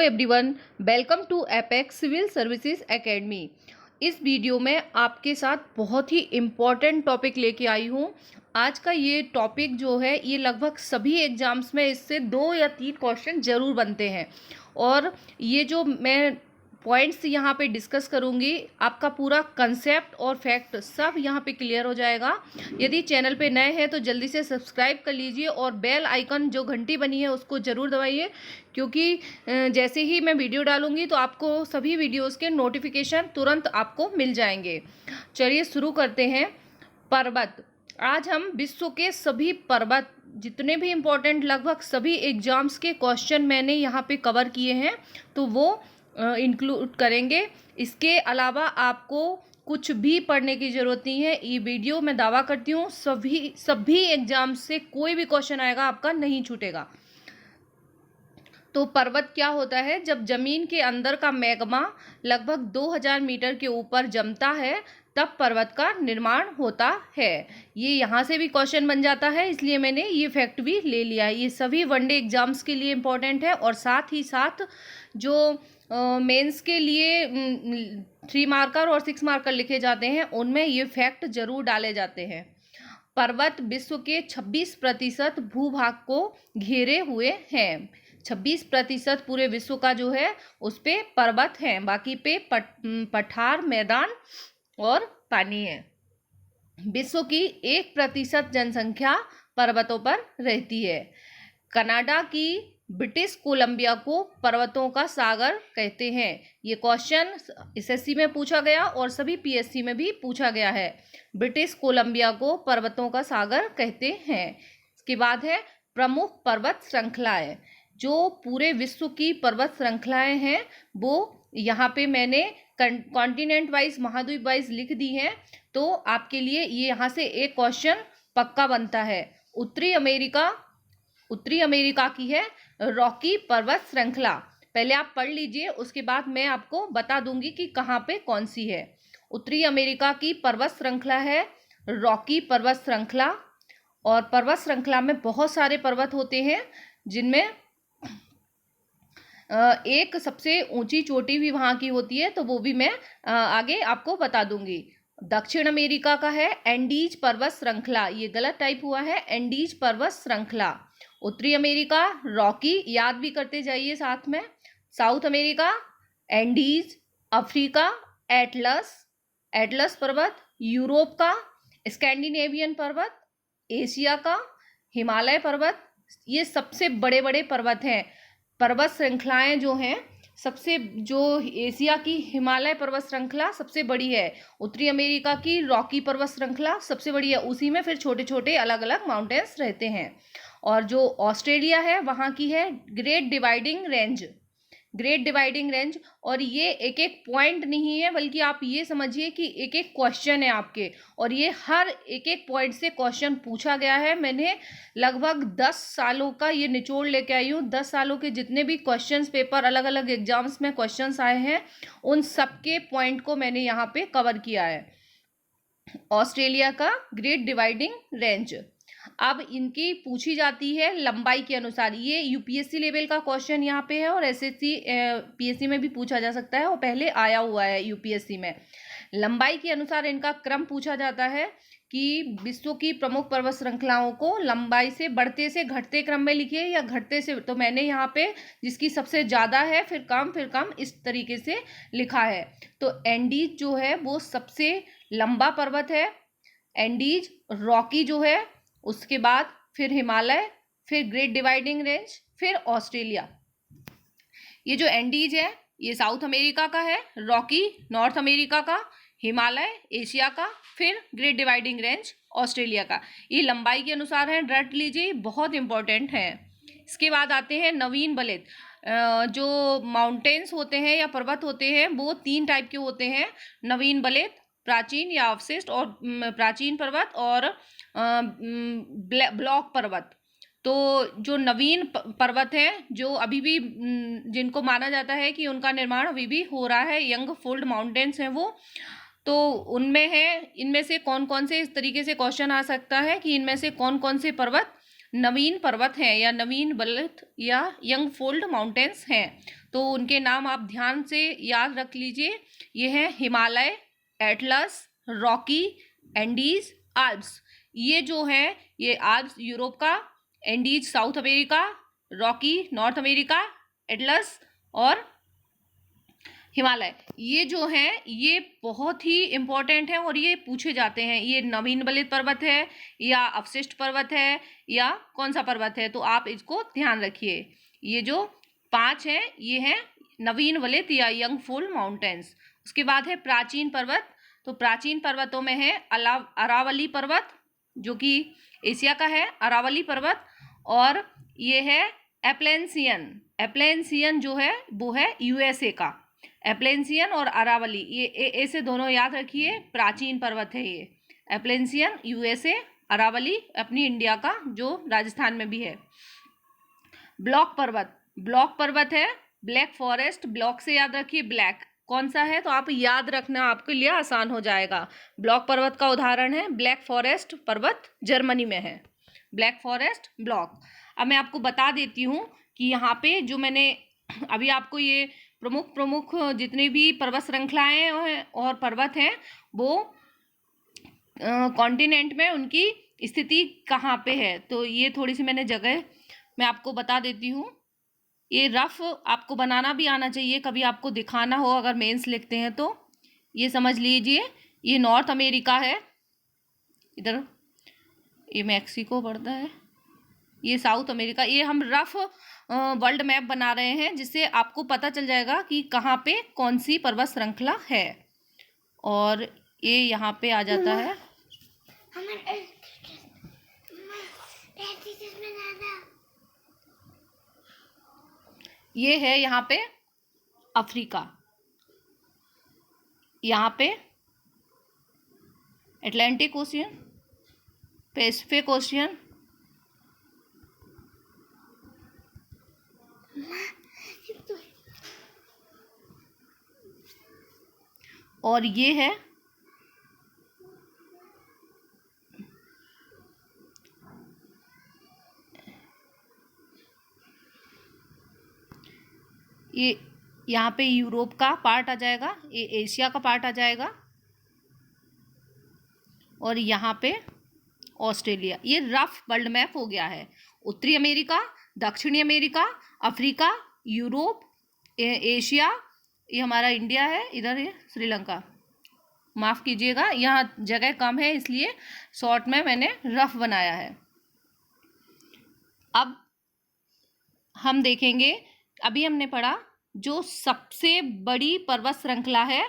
Everyone, welcome to apex civil services academy. इस video में आपके साथ बहुत ही इम्पॉर्टेंट टॉपिक लेके आई हूँ। आज का ये टॉपिक जो है ये लगभग सभी एग्जाम्स में इससे 2 या 3 क्वेश्चन ज़रूर बनते हैं और ये जो मैं पॉइंट्स यहाँ पे डिस्कस करूँगी आपका पूरा कंसेप्ट और फैक्ट सब यहाँ पे क्लियर हो जाएगा। यदि चैनल पे नए हैं तो जल्दी से सब्सक्राइब कर लीजिए और बेल आइकन जो घंटी बनी है उसको ज़रूर दबाइए, क्योंकि जैसे ही मैं वीडियो डालूंगी तो आपको सभी वीडियोस के नोटिफिकेशन तुरंत आपको मिल जाएंगे। चलिए शुरू करते हैं। पर्वत। आज हम विश्व के सभी पर्वत जितने भी इम्पोर्टेंट लगभग सभी एग्जाम्स के क्वेश्चन मैंने यहाँ पे कवर किए हैं तो वो इंक्लूड करेंगे। इसके अलावा आपको कुछ भी पढ़ने की ज़रूरत नहीं है। ये वीडियो मैं दावा करती हूँ सभी एग्जाम से कोई भी क्वेश्चन आएगा आपका नहीं छूटेगा। तो पर्वत क्या होता है? जब जमीन के अंदर का मैग्मा लगभग 2000 मीटर के ऊपर जमता है तब पर्वत का निर्माण होता है। ये यहाँ से भी क्वेश्चन बन जाता है, इसलिए मैंने ये फैक्ट भी ले लिया है। ये सभी वनडे एग्जाम्स के लिए इम्पोर्टेंट है और साथ ही साथ जो मेंस के लिए 3 मार्कर और 6 मार्कर लिखे जाते हैं उनमें ये फैक्ट जरूर डाले जाते हैं। पर्वत विश्व के 26% भूभाग को घेरे हुए हैं। 26% पूरे विश्व का जो है उस पे पर्वत हैं, बाकी पे पठार, मैदान और पानी है। विश्व की 1% जनसंख्या पर्वतों पर रहती है। कनाडा की ब्रिटिश कोलंबिया को पर्वतों का सागर कहते हैं। ये क्वेश्चन एसएससी में पूछा गया और सभी पीएससी में भी पूछा गया है। ब्रिटिश कोलंबिया को पर्वतों का सागर कहते हैं। इसके बाद है प्रमुख पर्वत श्रृंखलाएं। जो पूरे विश्व की पर्वत श्रृंखलाएं हैं वो यहाँ पे मैंने कॉन्टिनेंट वाइज, महाद्वीप वाइज लिख दी हैं, तो आपके लिए ये यहाँ से एक क्वेश्चन पक्का बनता है। उत्तरी अमेरिका की है रॉकी पर्वत श्रृंखला। पहले आप पढ़ लीजिए, उसके बाद मैं आपको बता दूंगी कि कहाँ पे कौन सी है। उत्तरी अमेरिका की पर्वत श्रृंखला है रॉकी पर्वत श्रृंखला। और पर्वत श्रृंखला में बहुत सारे पर्वत होते हैं जिनमें एक सबसे ऊंची चोटी भी वहाँ की होती है, तो वो भी मैं आगे आपको बता दूंगी। दक्षिण अमेरिका का है एंडीज पर्वत श्रृंखला। ये गलत टाइप हुआ है, एंडीज पर्वत श्रृंखला। उत्तरी अमेरिका रॉकी, याद भी करते जाइए साथ में। South America Andes. Africa Atlas पर्वत। यूरोप का स्कैंडिनेवियन पर्वत। एशिया का हिमालय पर्वत। ये सबसे बड़े बड़े पर्वत हैं। पर्वत श्रृंखलाएं जो हैं सबसे, जो एशिया की हिमालय पर्वत श्रृंखला सबसे बड़ी है। उत्तरी अमेरिका की रॉकी पर्वत श्रृंखला सबसे बड़ी है। उसी में फिर छोटे छोटे अलग अलग माउंटेन्स रहते हैं। और जो ऑस्ट्रेलिया है वहाँ की है ग्रेट डिवाइडिंग रेंज। और ये एक एक पॉइंट नहीं है, बल्कि आप ये समझिए कि एक एक क्वेश्चन है आपके, और ये हर एक एक पॉइंट से क्वेश्चन पूछा गया है। मैंने लगभग 10 सालों का ये निचोड़ लेके आई हूँ। 10 सालों के जितने भी क्वेश्चंस पेपर अलग अलग एग्जाम्स में क्वेश्चंस आए हैं उन सबके पॉइंट को मैंने यहाँ पे कवर किया है। ऑस्ट्रेलिया का ग्रेट डिवाइडिंग रेंज। अब इनकी पूछी जाती है लंबाई के अनुसार। ये यूपीएससी लेवल का क्वेश्चन यहाँ पे है और एसएससी पीएससी में भी पूछा जा सकता है, और पहले आया हुआ है यूपीएससी में। लंबाई के अनुसार इनका क्रम पूछा जाता है कि विश्व की प्रमुख पर्वत श्रृंखलाओं को लंबाई से बढ़ते से घटते क्रम में लिखिए या घटते से, तो मैंने यहाँ पे जिसकी सबसे ज़्यादा है फिर कम इस तरीके से लिखा है। तो एंडीज जो है वो सबसे लंबा पर्वत है। एंडीज, रॉकी जो है, उसके बाद फिर हिमालय, फिर ग्रेट डिवाइडिंग रेंज, फिर ऑस्ट्रेलिया। ये जो एंडीज है ये साउथ अमेरिका का है, रॉकी नॉर्थ अमेरिका का, हिमालय एशिया का, फिर ग्रेट डिवाइडिंग रेंज ऑस्ट्रेलिया का। ये लंबाई के अनुसार है, रट लीजिए, बहुत इंपॉर्टेंट है। इसके बाद आते हैं नवीन बलित। जो माउंटेन्स होते हैं या पर्वत होते हैं वो 3 टाइप के होते हैं। नवीन बलित, प्राचीन या अवशिष्ट और प्राचीन पर्वत, और ब्लॉक पर्वत। तो जो नवीन पर्वत हैं जो अभी भी जिनको माना जाता है कि उनका निर्माण अभी भी हो रहा है, यंग फोल्ड माउंटेन्स हैं वो, तो उनमें है, इनमें से कौन कौन से, इस तरीके से क्वेश्चन आ सकता है कि इनमें से कौन कौन से पर्वत नवीन पर्वत हैं या नवीन बलित या यंग फोल्ड माउंटेन्स हैं। तो उनके नाम आप ध्यान से याद रख लीजिए। ये है Himalaya, Atlas, Rocky, Andes, Alps. ये जो है ये आल्प्स यूरोप का, Andes south America, Rocky north America, Atlas और हिमालय, ये जो हैं ये बहुत ही इम्पोर्टेंट हैं और ये पूछे जाते हैं। ये नवीन बलित पर्वत है या अवशिष्ट पर्वत है या कौन सा पर्वत है, तो आप इसको ध्यान रखिए। ये जो 5 हैं ये हैं नवीन वलित या यंग फुल माउंटेन्स। उसके बाद है प्राचीन पर्वत। तो प्राचीन पर्वतों में है अरावली पर्वत जो कि एशिया का है, अरावली पर्वत। और ये है एप्लेंसियन। एप्लेंसियन जो है वो है यूएसए का। एप्लेंसियन और अरावली ये ऐसे दोनों याद रखिए, प्राचीन पर्वत है ये। एप्लेंसियन यूएसए, अरावली अपनी इंडिया का जो राजस्थान में भी है। ब्लॉक पर्वत, ब्लॉक पर्वत है ब्लैक फॉरेस्ट, ब्लॉक से याद रखिए ब्लैक कौन सा है, तो आप याद रखना आपके लिए आसान हो जाएगा। ब्लॉक पर्वत का उदाहरण है ब्लैक फॉरेस्ट पर्वत, जर्मनी में है ब्लैक फॉरेस्ट ब्लॉक। अब मैं आपको बता देती हूँ कि यहाँ पे जो मैंने अभी आपको ये प्रमुख जितने भी पर्वत श्रृंखलाएं और पर्वत हैं वो कॉन्टिनेंट में उनकी स्थिति कहाँ पे है, तो ये थोड़ी सी मैंने जगह मैं आपको बता देती हूँ। ये रफ आपको बनाना भी आना चाहिए, कभी आपको दिखाना हो अगर मेंस लिखते हैं तो। ये समझ लीजिए ये नॉर्थ अमेरिका है, इधर ये मैक्सिको पड़ता है, ये साउथ अमेरिका। ये हम रफ वर्ल्ड मैप बना रहे हैं जिससे आपको पता चल जाएगा कि कहाँ पे कौन सी पर्वत श्रृंखला है। और ये यहाँ पे आ जाता है ये है यहाँ पे अफ्रीका, यहाँ पे अटलांटिक ओशियन, पैसिफिक ओशियन, और ये है ये यहाँ पे यूरोप का पार्ट आ जाएगा, ये एशिया का पार्ट आ जाएगा, और यहाँ पे ऑस्ट्रेलिया। ये रफ वर्ल्ड मैप हो गया है। उत्तरी अमेरिका, दक्षिणी अमेरिका, अफ्रीका, यूरोप, एशिया, ये हमारा इंडिया है, इधर है श्रीलंका। माफ़ कीजिएगा यहाँ जगह कम है इसलिए शॉर्ट में मैंने रफ बनाया है। अब हम देखेंगे, अभी हमने पढ़ा जो सबसे बड़ी पर्वत श्रृंखला है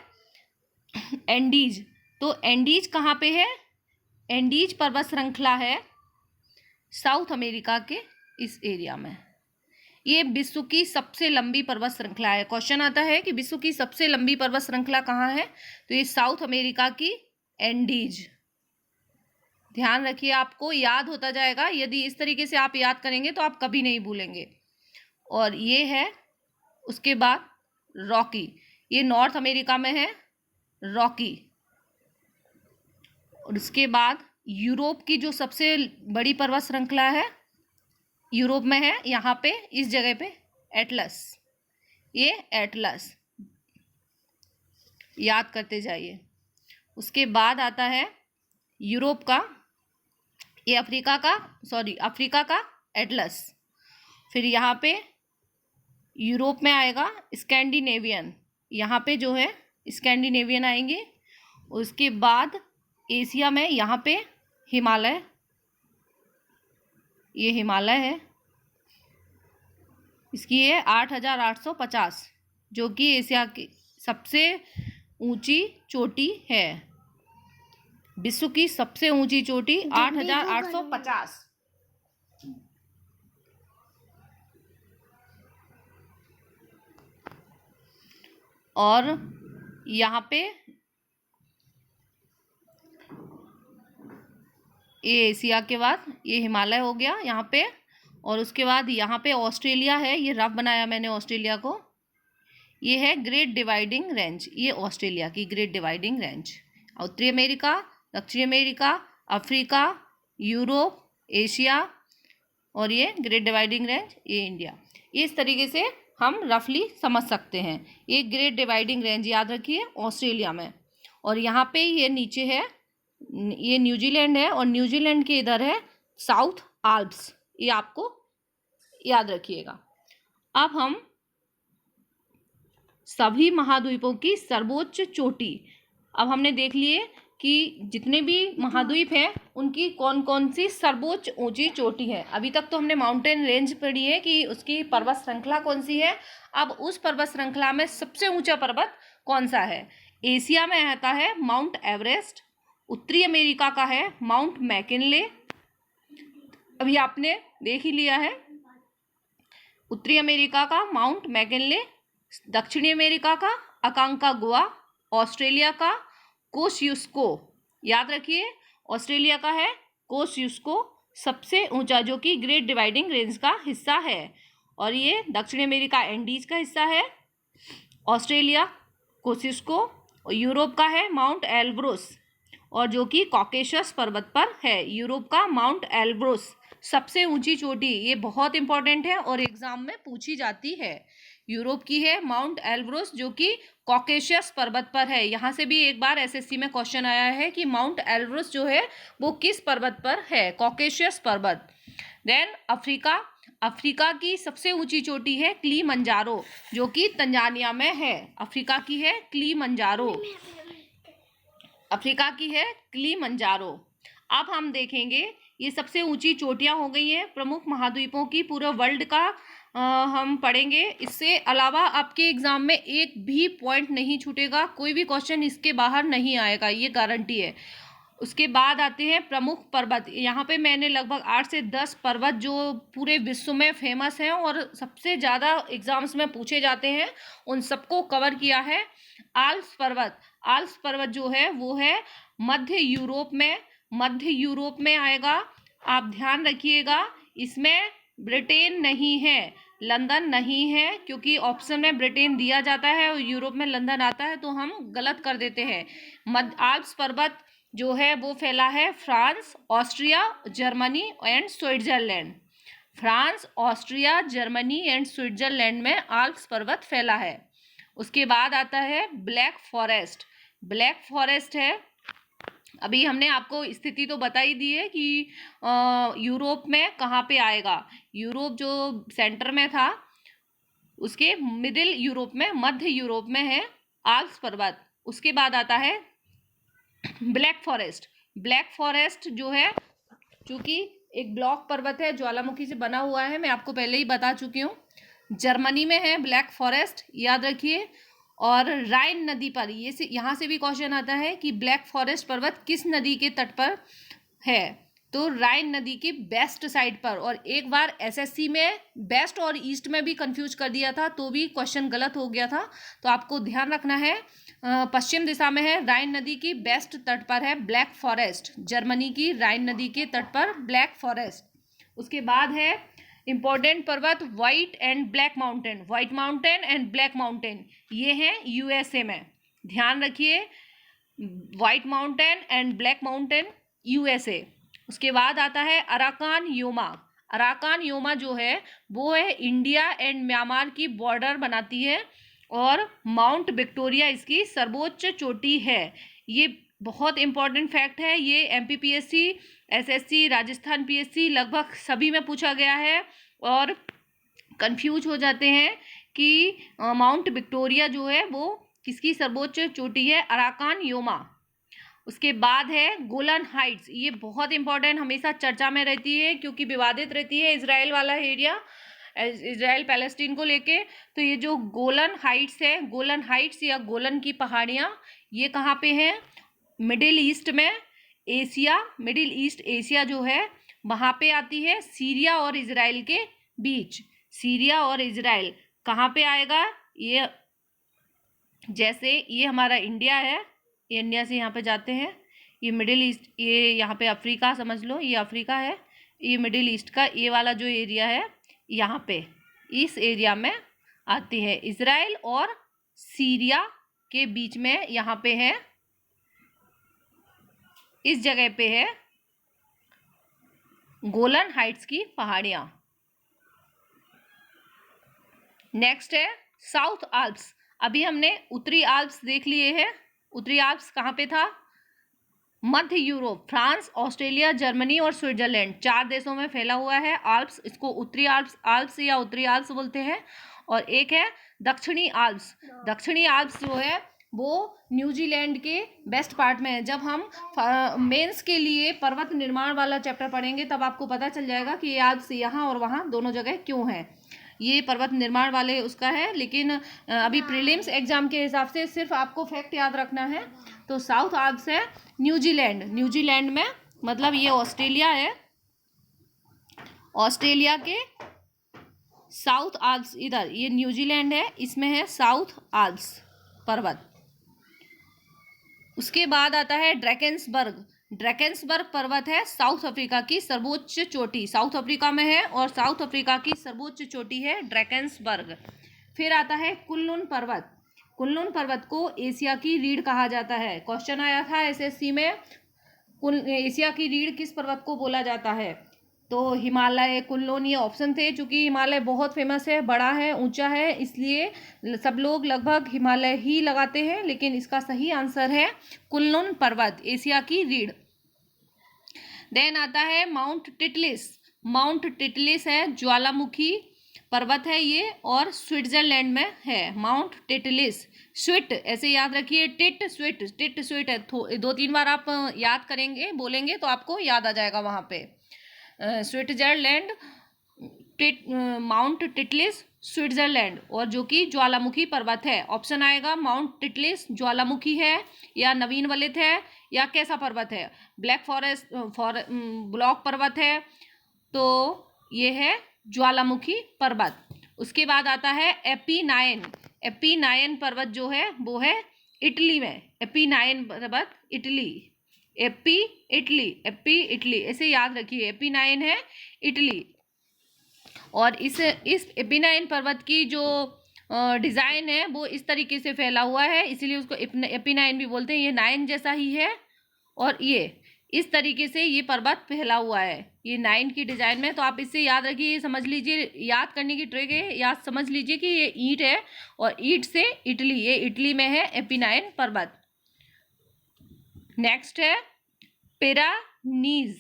एंडीज। तो एंडीज कहाँ पे है? एंडीज पर्वत श्रृंखला है साउथ अमेरिका के इस एरिया में। ये विश्व की सबसे लंबी पर्वत श्रृंखला है। क्वेश्चन आता है कि विश्व की सबसे लंबी पर्वत श्रृंखला कहाँ है, तो ये साउथ अमेरिका की एंडीज। ध्यान रखिए, आपको याद होता जाएगा। यदि इस तरीके से आप याद करेंगे तो आप कभी नहीं भूलेंगे। और ये है उसके बाद रॉकी, ये नॉर्थ अमेरिका में है रॉकी। और उसके बाद यूरोप की जो सबसे बड़ी पर्वत श्रृंखला है यूरोप में है, यहाँ पे इस जगह पे एटलस, ये एटलस याद करते जाइए। उसके बाद आता है यूरोप का, ये अफ्रीका का एटलस। फिर यहाँ पे यूरोप में आएगा स्कैंडिनेवियन, यहाँ पे जो है स्कैंडिनेवियन आएंगे। उसके बाद एशिया में यहाँ पे हिमालय, ये हिमालय है, इसकी है 8850 जो कि एशिया की सबसे ऊंची चोटी है। विश्व की सबसे ऊंची चोटी 8850। और यहाँ पे ये एशिया के बाद ये हिमालय हो गया यहाँ पे। और उसके बाद यहाँ पे ऑस्ट्रेलिया है, ये रफ बनाया मैंने ऑस्ट्रेलिया को। ये है ग्रेट डिवाइडिंग रेंज, ये ऑस्ट्रेलिया की ग्रेट डिवाइडिंग रेंज। उत्तरी अमेरिका, दक्षिणी अमेरिका, अफ्रीका, यूरोप, एशिया और ये ग्रेट डिवाइडिंग रेंज, ये इंडिया। ये इस तरीके से हम रफली समझ सकते हैं। ये ग्रेट डिवाइडिंग रेंज याद रखिए ऑस्ट्रेलिया में, और यहाँ पे ये नीचे है, ये न्यूजीलैंड है, और न्यूजीलैंड के इधर है साउथ आल्प्स, ये आपको याद रखिएगा। अब हम सभी महाद्वीपों की सर्वोच्च चोटी, अब हमने देख लिए कि जितने भी महाद्वीप हैं उनकी कौन कौन सी सर्वोच्च ऊंची चोटी है। अभी तक तो हमने माउंटेन रेंज पढ़ी है कि उसकी पर्वत श्रृंखला कौन सी है। अब उस पर्वत श्रृंखला में सबसे ऊंचा पर्वत कौन सा है। एशिया में आता है माउंट एवरेस्ट, उत्तरी अमेरिका का है माउंट मैकिनले, अभी आपने देख ही लिया है उत्तरी अमेरिका का माउंट मैकिनले, दक्षिणी अमेरिका का अकांकागुआ, ऑस्ट्रेलिया का कोस्युस्को, याद रखिए ऑस्ट्रेलिया का है कोस्युस्को सबसे ऊंचा, जो कि ग्रेट डिवाइडिंग रेंज का हिस्सा है, और ये दक्षिणी अमेरिका एंडीज का हिस्सा है। ऑस्ट्रेलिया कोस्युस्को, और यूरोप का है माउंट एल्ब्रुस, और जो कि कॉकेशस पर्वत पर है। यूरोप का माउंट एल्ब्रुस सबसे ऊंची चोटी, ये बहुत इंपॉर्टेंट है और एग्जाम में पूछी जाती है। यूरोप की है माउंट एल्ब्रुस, जो कि कॉकेशस पर्वत पर है। यहाँ से भी एक बार एसएससी में क्वेश्चन आया है कि माउंट एल्ब्रुस जो है वो किस पर्वत पर है, कॉकेशस पर्वत। देन अफ्रीका, अफ्रीका की सबसे ऊंची चोटी है किलिमंजारो, जो कि तंजानिया में है। अफ्रीका की है किलिमंजारो, अफ्रीका की है किलिमंजारो। अब हम देखेंगे, ये सबसे ऊंची चोटियां हो गई हैं प्रमुख महाद्वीपों की, पूरे वर्ल्ड का हम पढ़ेंगे। इससे अलावा आपके एग्जाम में एक भी पॉइंट नहीं छूटेगा, कोई भी क्वेश्चन इसके बाहर नहीं आएगा, ये गारंटी है। उसके बाद आते हैं प्रमुख पर्वत। यहाँ पे मैंने लगभग 8 से 10 पर्वत जो पूरे विश्व में फेमस हैं और सबसे ज़्यादा एग्जाम्स में पूछे जाते हैं, उन सबको कवर किया है। आल्प्स पर्वत, आल्प्स पर्वत जो है वो है मध्य यूरोप में, मध्य यूरोप में आएगा। आप ध्यान रखिएगा, इसमें ब्रिटेन नहीं है, लंदन नहीं है, क्योंकि ऑप्शन में ब्रिटेन दिया जाता है और यूरोप में लंदन आता है, तो हम गलत कर देते हैं। आल्प्स पर्वत जो है वो फैला है France, Austria, Germany and Switzerland. France, Austria, Germany and Switzerland में आल्प्स पर्वत फैला है। उसके बाद आता है ब्लैक फॉरेस्ट, ब्लैक फॉरेस्ट है। अभी हमने आपको स्थिति तो बता ही दी है कि यूरोप में कहाँ पे आएगा। यूरोप जो सेंटर में था, उसके मिडिल यूरोप में, मध्य यूरोप में है आल्प्स पर्वत। उसके बाद आता है ब्लैक फॉरेस्ट। ब्लैक फॉरेस्ट जो है, चूंकि एक ब्लॉक पर्वत है, ज्वालामुखी से बना हुआ है, मैं आपको पहले ही बता चुकी हूँ, जर्मनी में है ब्लैक फॉरेस्ट, याद रखिए। और राइन नदी पर, ये यहाँ से भी क्वेश्चन आता है कि ब्लैक फॉरेस्ट पर्वत किस नदी के तट पर है, तो राइन नदी की वेस्ट साइड पर। और एक बार एसएससी में वेस्ट और ईस्ट में भी कंफ्यूज कर दिया था, तो भी क्वेश्चन गलत हो गया था, तो आपको ध्यान रखना है पश्चिम दिशा में है, राइन नदी की वेस्ट तट पर है ब्लैक फॉरेस्ट, जर्मनी की राइन नदी के तट पर ब्लैक फॉरेस्ट। उसके बाद है इंपॉर्टेंट पर्वत white and black mountain, white mountain and black mountain, ये हैं यूएसए में, ध्यान रखिए, white mountain and black mountain USA. उसके बाद आता है अराकान योमा, अराकान योमा जो है वो है इंडिया एंड म्यांमार की बॉर्डर बनाती है, और माउंट विक्टोरिया इसकी सर्वोच्च चोटी है। ये बहुत इंपॉर्टेंट फैक्ट है, ये एमपीपीएससी, एसएससी, राजस्थान पीएससी लगभग सभी में पूछा गया है, और कंफ्यूज हो जाते हैं कि माउंट विक्टोरिया जो है वो किसकी सर्वोच्च चोटी है, अराकान योमा। उसके बाद है गोलन हाइट्स, ये बहुत इंपॉर्टेंट, हमेशा चर्चा में रहती है क्योंकि विवादित रहती है इजराइल वाला एरिया, इजराइल पैलेस्टीन को लेके। तो ये जो गोलन हाइट्स है, गोलन हाइट्स या गोलन की पहाड़ियाँ, ये कहाँ पे हैं, मिडिल ईस्ट में, एशिया, मिडिल ईस्ट एशिया जो है वहाँ पे आती है, सीरिया और इजराइल के बीच। सीरिया और इजराइल कहाँ पे आएगा, ये जैसे ये हमारा इंडिया है, ये इंडिया से यहाँ पे जाते हैं, ये मिडिल ईस्ट, ये यहाँ पे अफ्रीका समझ लो, ये अफ्रीका है, ये मिडिल ईस्ट का ये वाला जो एरिया है, यहाँ पे इस एरिया में आती है। इजराइल और सीरिया के बीच में यहाँ पे है, इस जगह पे है गोलन हाइट्स की पहाड़ियाँ। नेक्स्ट है साउथ आल्प्स। अभी हमने उत्तरी आल्प्स देख लिए हैं। उत्तरी आल्प्स कहाँ पे था? मध्य यूरोप, फ्रांस, ऑस्ट्रेलिया, जर्मनी और स्विट्जरलैंड, 4 देशों में फैला हुआ है आल्प्स। इसको उत्तरी आल्प्स या उत्तरी आल्प्स बोलते हैं। और एक है दक्षिणी आल्प्स। दक्षिणी आल्प्स जो है वो न्यूजीलैंड के वेस्ट पार्ट में है। जब हम मेंस के लिए पर्वत निर्माण वाला चैप्टर पढ़ेंगे तब आपको पता चल जाएगा कि ये आल्प्स यहाँ और वहाँ दोनों जगह क्यों है। ये पर्वत निर्माण वाले उसका है, लेकिन अभी प्रीलिम्स एग्जाम के हिसाब से सिर्फ आपको फैक्ट याद रखना है। तो साउथ आल्प्स है न्यूजीलैंड। न्यूजीलैंड में मतलब ये ऑस्ट्रेलिया है। ऑस्ट्रेलिया के साउथ आल्प्स इधर, ये न्यूजीलैंड है, इसमें है साउथ आल्प्स पर्वत। उसके बाद आता है ड्रैकेंसबर्ग। ड्रैकेंसबर्ग पर्वत है साउथ अफ्रीका की सर्वोच्च चोटी, साउथ अफ्रीका में है और साउथ अफ्रीका की सर्वोच्च चोटी है ड्रैकेंसबर्ग। फिर आता है कुनलुन पर्वत। कुनलुन पर्वत को एशिया की रीढ़ कहा जाता है। क्वेश्चन आया था एसएससी में, एशिया की रीढ़ किस पर्वत को बोला जाता है? तो हिमालय, कुनलुन ये ऑप्शन थे। चूंकि हिमालय बहुत फेमस है, बड़ा है, ऊंचा है, इसलिए सब लोग लगभग हिमालय ही लगाते हैं, लेकिन इसका सही आंसर है कुनलुन पर्वत, एशिया की रीढ़। देन आता है माउंट टिटलिस। माउंट टिटलिस है ज्वालामुखी पर्वत है ये, और स्विट्जरलैंड में है माउंट टिटलिस। स्विट ऐसे याद रखिए, टिट स्विट है। 2-3 बार आप याद करेंगे, बोलेंगे तो आपको याद आ जाएगा वहाँ पे। स्विट्जरलैंड, माउंट टिटलिस स्विट्जरलैंड, और जो कि ज्वालामुखी पर्वत है। ऑप्शन आएगा माउंट टिटलिस ज्वालामुखी है या नवीन वलित है या कैसा पर्वत है? ब्लैक फॉरेस्ट ब्लॉक पर्वत है, तो ये है ज्वालामुखी पर्वत। उसके बाद आता है एपीनाइन। एपीनाइन पर्वत जो है वो है इटली में। एपीनाइन पर्वत इटली, एपी इटली ऐसे याद रखिए। एपीनाइन है इटली। और इस एपीनाइन पर्वत की जो डिज़ाइन है वो इस तरीके से फैला हुआ है, इसीलिए उसको एपीनाइन भी बोलते हैं। ये 9 जैसा ही है और ये इस तरीके से ये पर्वत फैला हुआ है, ये 9 की डिजाइन में। तो आप इससे याद रखिए, समझ लीजिए, याद करने की ट्रिक है, याद समझ लीजिए कि ये ईंट है और ईंट से इटली, ये इटली में है एपीनाइन पर्वत। नेक्स्ट है पेरानीज।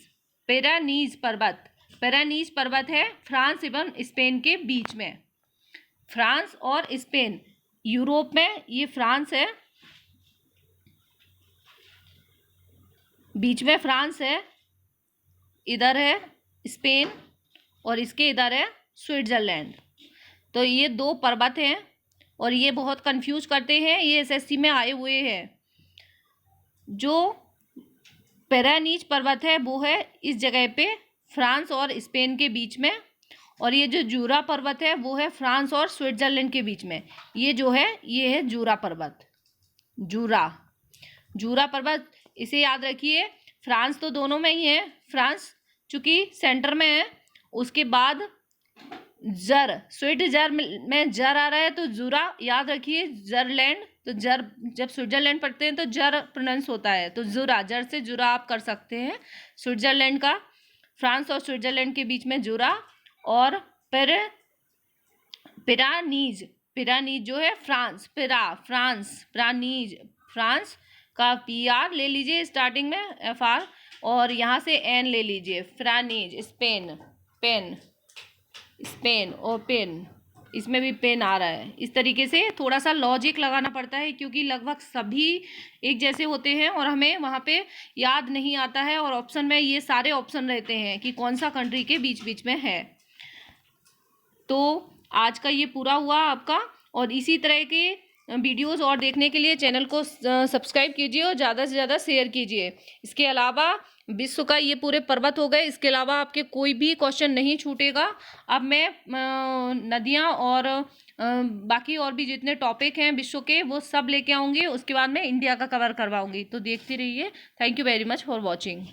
पेरानीज पर्वत। पेरानीज पर्वत है फ्रांस एवं स्पेन के बीच में। फ्रांस और स्पेन, यूरोप में ये फ्रांस है, बीच में फ्रांस है, इधर है स्पेन और इसके इधर है स्विट्जरलैंड। तो ये 2 पर्वत हैं और ये बहुत कंफ्यूज करते हैं, ये एसएससी में आए हुए हैं। जो पेरानीज पर्वत है वो है इस जगह पे फ्रांस और स्पेन के बीच में, और ये जो जूरा पर्वत है वो है फ्रांस और स्विट्जरलैंड के बीच में। ये जो है ये है जूरा पर्वत। जूरा पर्वत इसे याद रखिए। फ्रांस तो दोनों में ही है, फ्रांस चूंकि सेंटर में है। उसके बाद जर, स्विट्जर में जर आ रहा है तो जूरा याद रखिए। जरलैंड, तो जर जब स्विट्जरलैंड पढ़ते हैं तो जर प्रोनाउंस होता है, तो जूरा, जर से जूरा आप कर सकते हैं स्विट्जरलैंड का। फ्रांस और स्विट्जरलैंड के बीच में जूरा। और पिरानीज, पिरानीज जो है फ्रांस, पिरानीज फ्रांस का PR ले लीजिए स्टार्टिंग में FR, और यहाँ से N ले लीजिए। फ्रानीज स्पेन, स्पेन और पेन, इसमें भी पेन आ रहा है। इस तरीके से थोड़ा सा लॉजिक लगाना पड़ता है क्योंकि लगभग सभी एक जैसे होते हैं और हमें वहाँ पे याद नहीं आता है, और ऑप्शन में ये सारे ऑप्शन रहते हैं कि कौन सा कंट्री के बीच बीच में है। तो आज का ये पूरा हुआ आपका, और इसी तरह के वीडियोस और देखने के लिए चैनल को सब्सक्राइब कीजिए और ज़्यादा से ज़्यादा शेयर कीजिए। इसके अलावा विश्व का ये पूरे पर्वत हो गए, इसके अलावा आपके कोई भी क्वेश्चन नहीं छूटेगा। अब मैं नदियाँ और बाकी और भी जितने टॉपिक हैं विश्व के वो सब लेके आऊँगी। उसके बाद मैं इंडिया का कवर करवाऊँगी। तो देखते रहिए। Thank you very much for watching.